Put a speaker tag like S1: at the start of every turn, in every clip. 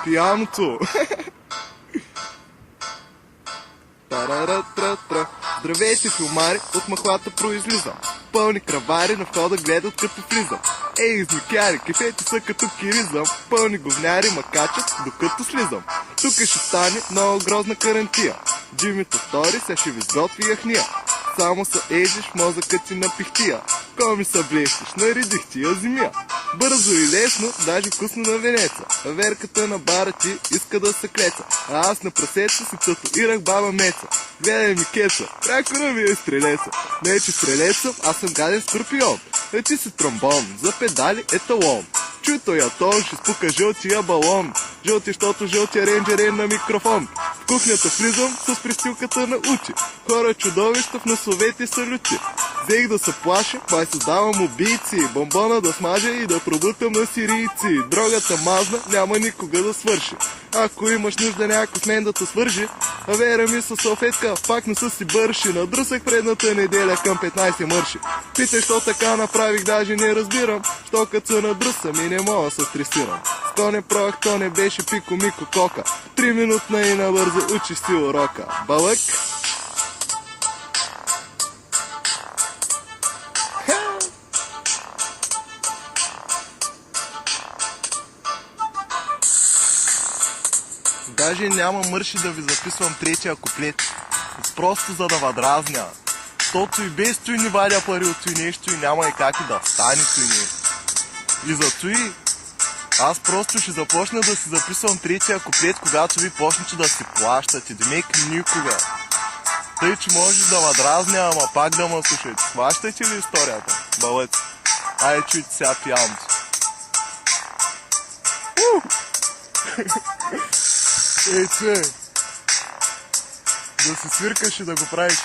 S1: Пияното. Тараратратра. Здравейте, филмари, от махлата произлизам. Пълни кравари на входа гледат като влизам. Ей, измикяри, кефете са като киризъм. Пълни говняри ма качат, докато слизам. Тук ще стане много грозна карантия. Джимито стори, се ще ви сготви яхния. Само са ежиш, мозъкът си на пихтия. Коми са блещиш, наредих ти я земя. Бързо и лесно, даже вкусно на венеца. А верката на бара ти иска да се клеца. А аз на прасеца си татуирах баба Меца. Гледай ми кеца, прякора ми е стрелеца. Не, че стрелецам, аз съм гаден скорпион. Е, ти си тромбон, за педали е талон. Чуй тоя тон, ще спука жълтия балон. Жълти, щото жълтия рейнджер е на микрофон. В кухнята влизам с пристилката на учи. Хора чудовища в носовете са люти. Взех да се плаша, май създавам убийци. Бомбона да смажа и да пробутам на сирийци. Дрогата мазна, няма никога да свърши. Ако имаш нужда някой с мен да те свържи, а вера ми със салфетка, пак не са си бърши. Надръсах предната неделя към 15 мърши. Питай, що така направих, даже не разбирам. Що като се надръсам и не мога да се стресирам. То не пробвах, то не беше пико-мико кока. 3 минутна и набързо учиш си урока. Балък. Даже няма мърши да ви записвам третия куплет. Просто за да въдразня. Тото и без той не вадя пари от той нещо и няма и как и да стане той нещо. И за той аз просто ще започна да си записвам третия куплет, когато ви почнете да си плащате. Демек никога. Тъй, че може да въдразня, ама пак да ме слушате. Сващате ли историята? Балъци. Айде чуйте сега пияното. Ей, че, да се свиркаш и да го правиш.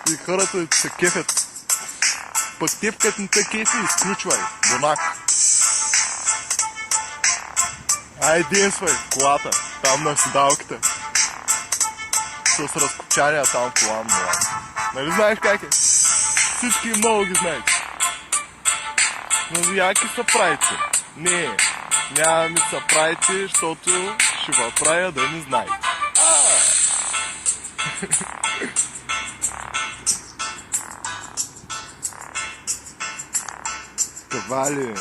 S1: И хората да се кефят. Пък теб като не те кефи, изключвай. Бонак. Ай, денсвай, колата, там на седалката. С разкопчания там кола, мила. Нали знаеш как е? Всички много ги знаете. Но яки са правите. Не, няма ми са правите, защото ще ви правя да не знаете. Кавали.